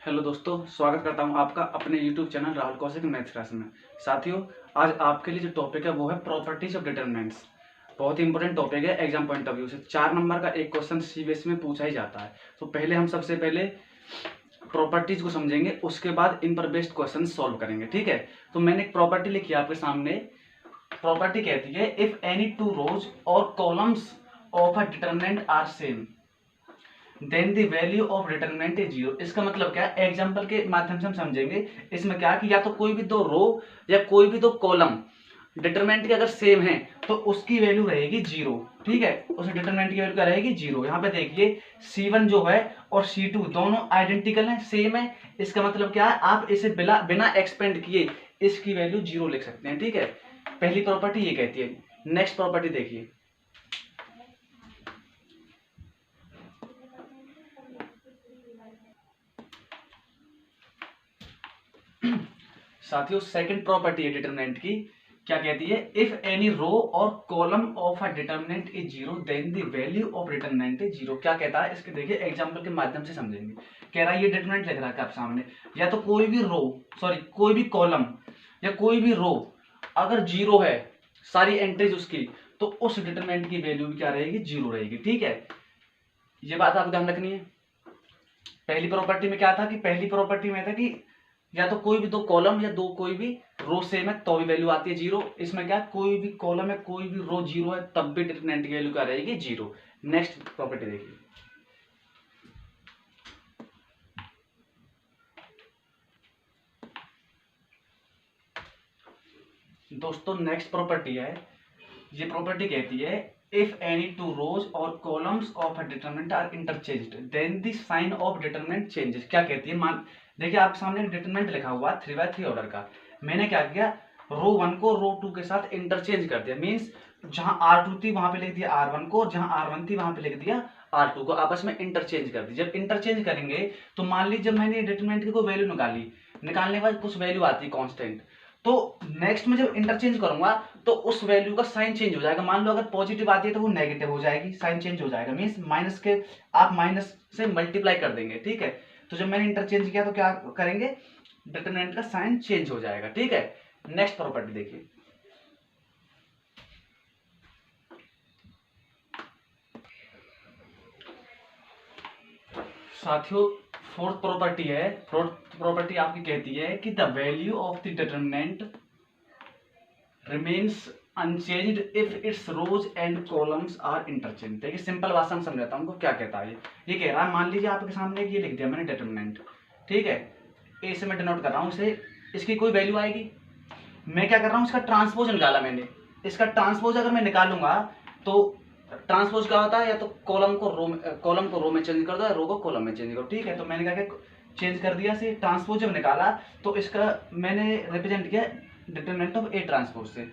Hello दोस्तों, स्वागत करता हूं आपका अपने YouTube channel Rahul Kaushik maths class में। साथियों, आज आपके लिए जो टॉपिक है वो है प्रॉपर्टीज ऑफ डिटरमिनेंट्स। बहुत ही इंपॉर्टेंट टॉपिक है एग्जाम पॉइंट ऑफ व्यू से। 4 नंबर का एक क्वेश्चन सीबीएसई में पूछा ही जाता है। तो पहले हम सबसे पहले प्रॉपर्टीज को समझेंगे, उसके बाद इन पर बेस्ड क्वेश्चन सॉल्व करेंगे। ठीक है, तो मैंने एक प्रॉपर्टी लिखी है आपके सामने। प्रॉपर्टी कहती है इफ एनी टू रोज और columns of a determinant are same then the value of determinant is zero. इसका मतलब क्या है, एग्जांपल के माध्यम से हम समझेंगे। इसमें क्या कि या तो कोई भी दो रो या कोई भी दो कॉलम डिटरमिनेंट के अगर सेम है तो उसकी वैल्यू रहेगी जीरो। ठीक है, उस डिटरमिनेंट की वैल्यू क्या रहेगी, जीरो। यहाँ पे देखिए C1 जो है और C2 दोनों आइडेंटिकल है, सेम है। इसका मतलब क्या है, आप इसे बिना बिना एक्सपेंड किए इसकी वैल्यू जीरो लिख सकते हैं। ठीक है, पहली प्रॉपर्टी ये कहती है। नेक्स्ट प्रॉपर्टी देखिए, साथियों सेकंड प्रॉपर्टी है डिटरमिनेंट की। क्या कहती है, इफ एनी रो और column of a determinant is zero then the value of determinant is zero. क्या कहता है, इसके देखिए एग्जांपल के माध्यम से समझेंगे। कह रहा है ये डिटरमिनेंट लिख रहा है आप सामने, या तो कोई भी रो कोई भी कॉलम या कोई भी रो अगर जीरो है, सारी एंट्रीज उसकी, तो उस डिटरमिनेंट की वैल्यू भी क्या रहेगी, जीरो रहेगी। ठीक है, ये बात आपको ध्यान रखनी है। पहली प्रॉपर्टी में क्या था कि पहली प्रॉपर्टी में था कि या तो कोई भी दो कॉलम या दो कोई भी रो सेम है तो भी वैल्यू आती है जीरो। इसमें क्या, कोई भी कॉलम है कोई भी रो जीरो है तब भी डिटरमिनेंट की वैल्यू क्या रहेगी, जीरो। नेक्स्ट प्रॉपर्टी देखिए, दोस्तों नेक्स्ट प्रॉपर्टी है। ये प्रॉपर्टी कहती है इफ एनी टू रोज और columns of a determinant are interchanged then the sign of determinant changes. क्या कहती है, मान देखिए आपके सामने डिटरमिनेंट लिखा हुआ है 3x3 ऑर्डर का। मैंने क्या किया, रो 1 को रो 2 के साथ इंटरचेंज कर दिया। मींस जहां R2 थी वहां पे लिख दिया R1 को, जहां R1 थी वहां पे लिख दिया R2 को, आपस में इंटरचेंज कर दी। जब इंटरचेंज करेंगे तो मान लीजिए जब मैंने डिटरमिनेंट की कोई वैल्यू निकाली, निकालने के बाद कुछ वैल्यू आती है कांस्टेंट, तो नेक्स्ट में जब इंटरचेंज करूंगा तो उस वैल्यू का साइन चेंज हो जाएगा। मान लो अगर पॉजिटिव आती है तो वो नेगेटिव हो जाएगी, साइन चेंज हो जाएगा। मींस माइनस के आप माइनस से मल्टीप्लाई कर देंगे। ठीक है, तो जब मैंने इंटरचेंज किया तो क्या करेंगे, डिटरमिनेंट का साइन चेंज हो जाएगा। ठीक है, नेक्स्ट प्रॉपर्टी देखिए, साथियों फोर्थ प्रॉपर्टी है। फोर्थ प्रॉपर्टी आपकी कहती है कि the value of the determinant remains unchanged if its rows and columns are interchange. देखिए सिंपल भाषा में समझाता हूँ क्या कहता है। ये कह रहा है, मान लीजिए आपके सामने ये लिख दिया मैंने डिटरमिनेंट। ठीक है, ए से मैं डिनोट कर रहा हूँ इसे, इसकी कोई वैल्यू आएगी। मैं क्या कर रहा हूँ, इसका ट्रांसपोज निकाला मैंने। इसका ट्रांसपोज अगर मैं निकालूंगा तो ट्रांसपोज क्या होता है, या तो कॉलम को रो में चेंज कर दो या रो को कॉलम में चेंज करो। ठीक है, तो मैंने क्या किया, चेंज कर दिया से। ट्रांसपोज जब निकाला तो इसका मैंने रिप्रेजेंट किया डिटरमिनेंट ऑफ ए ट्रांसपोज से।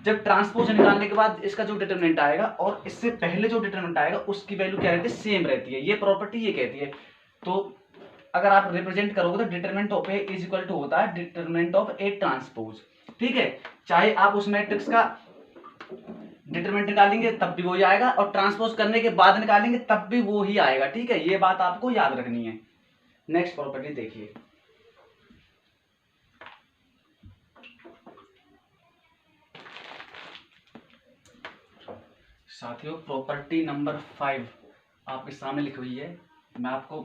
जब ट्रांसपोज निकालने के बाद इसका जो डिटरमिनेंट आएगा और इससे पहले जो डिटरमिनेंट आएगा उसकी वैल्यू क्या रहती है, सेम रहती है। ये प्रॉपर्टी ये कहती है। तो अगर आप रिप्रेजेंट करोगे तो determinant of A is equal to होता है डिटरमिनेंट ऑफ ए ट्रांसपोज। ठीक है, चाहे आप उस मैट्रिक्स का डिटरमिनेंट निकालेंगे तब भी वही आएगा और ट्रांसपोज करने के बाद निकालेंगे तब भी वो ही आएगा। ठीक है, ये बात आपको याद रखनी है। नेक्स्ट प्रॉपर्टी देखिए, साथियों प्रॉपर्टी नंबर 5 आपके सामने लिखी हुई है। मैं आपको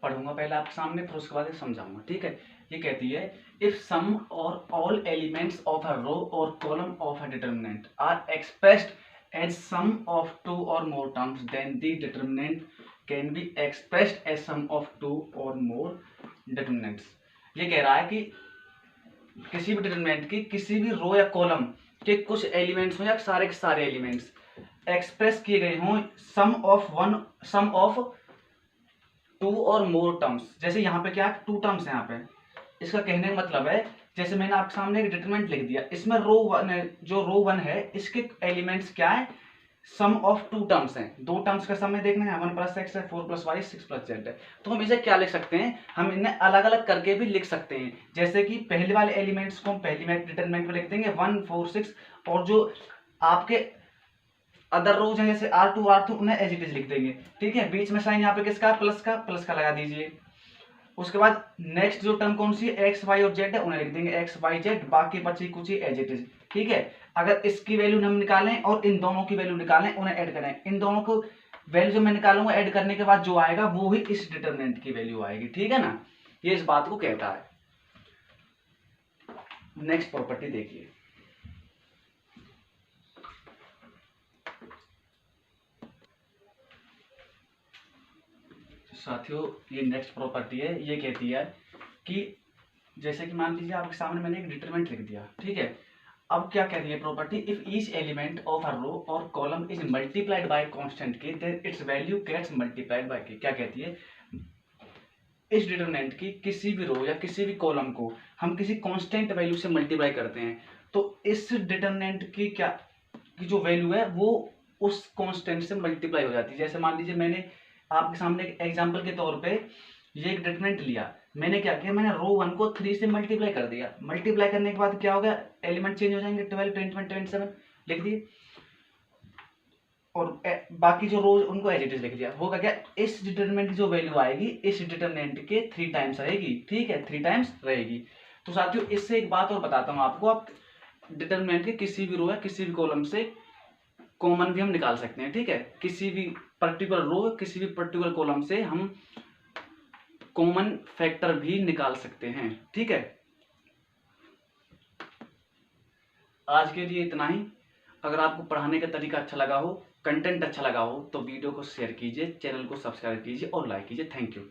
पढ़ूंगा पहले आपके सामने, फिर उसके बाद समझाऊंगा। ठीक है, ये कहती है if some or all elements of a row और column of a determinant are expressed as sum of two or more terms then the determinant can be expressed as sum of two or more determinants. ये कह रहा है कि किसी भी determinant की किसी भी रो या कॉलम के कुछ एलिमेंट्स हो या सारे के सारे एलिमेंट्स एक्सप्रेस किए गए हों सम of two or more terms. जैसे यहाँ पे क्या, टू टर्म्स है यहाँ पे। इसका कहने का मतलब है, जैसे मैंने आपके सामने एक डिटरमिनेंट लिख दिया, इसमें रो वन है, जो रो वन है इसके एलिमेंट्स क्या है, सम ऑफ टू टर्म्स हैं। दो टर्म्स का सम में देखना है, 1 + x है, 4 + y 6 + z है। तो हम इसे क्या लिख सकते हैं, हम इन्हें अलग अलग करके भी लिख सकते हैं। जैसे कि पहले वाले एलिमेंट्स को हम पहली डिटरमिनेंट में लिख देंगे 1 4 6, और जो आपके अदर रोज हैं जैसे R2 उन्हें एज इट इज लिख देंगे। ठीक है, बीच में साइन यहाँ पे किसका, प्लस का लगा दीजिए। उसके बाद नेक्स्ट जो टर्म कौन सी है, एक्स वाई और जेड है, उन्हें लिख देंगे एक्स वाई जेड, बाकी बची कुछ एज इट इज। ठीक है, अगर इसकी वैल्यू हम निकालें और इन दोनों की वैल्यू निकालें, उन्हें ऐड करें, इन दोनों को वैल्यू जो मैं निकालूंगा ऐड करने के बाद जो आएगा वो ही इस डिटरमिनेंट की वैल्यू आएगी। ठीक है ना, ये इस बात को कहता है। नेक्स्ट प्रॉपर्टी देखिए, साथियों ये नेक्स्ट प्रॉपर्टी है, ये कहती है कि जैसे कि मान लीजिए आपके सामने मैंने एक डिटरमिनेंट लिख दिया। ठीक है, अब क्या कह रही है property, if each element of a row और column is multiplied by constant K, then its value gets multiplied by K. क्या कहती है, इस डिटरमिनेंट की किसी भी रो या किसी भी कॉलम को हम किसी कांस्टेंट वैल्यू से मल्टीप्लाई करते हैं तो इस डिटरमिनेंट की क्या की जो वैल्यू है वो उस कांस्टेंट से मल्टीप्लाई हो जाती है। जैसे मान लीजिए मैंने आपके सामने एक एग्जांपल के तौर पे ये एक डिटरमिनेंट लिया, मैंने क्या किया, मैंने रो 1 को 3 से मल्टीप्लाई कर दिया। मल्टीप्लाई करने के बाद क्या हो गया, एलिमेंट चेंज हो जाएंगे, 12 21 27 लिख दिए, और बाकी जो रोज उनको एज इट इज लिख दिया। होगा क्या, इस डिटरमिनेंट की जो वैल्यू आएगी इस डिटरमिनेंट के 3 टाइम्स रहेगी। ठीक है, 3 टाइम्स रहेगी। तो साथियों इससे एक बात और बताता हूं आपको, आप डिटरमिनेंट के किसी भी रो या किसी भी कॉलम से कॉमन भी हम निकाल सकते हैं। ठीक है, किसी भी पर्टिकुलर रो किसी भी पर्टिकुलर कॉलम से हम कॉमन फैक्टर भी निकाल सकते हैं। ठीक है, आज के लिए इतना ही। अगर आपको पढ़ाने का तरीका अच्छा लगा हो, कंटेंट अच्छा लगा हो तो वीडियो को शेयर कीजिए, चैनल को सब्सक्राइब कीजिए और लाइक कीजिए। Thank you.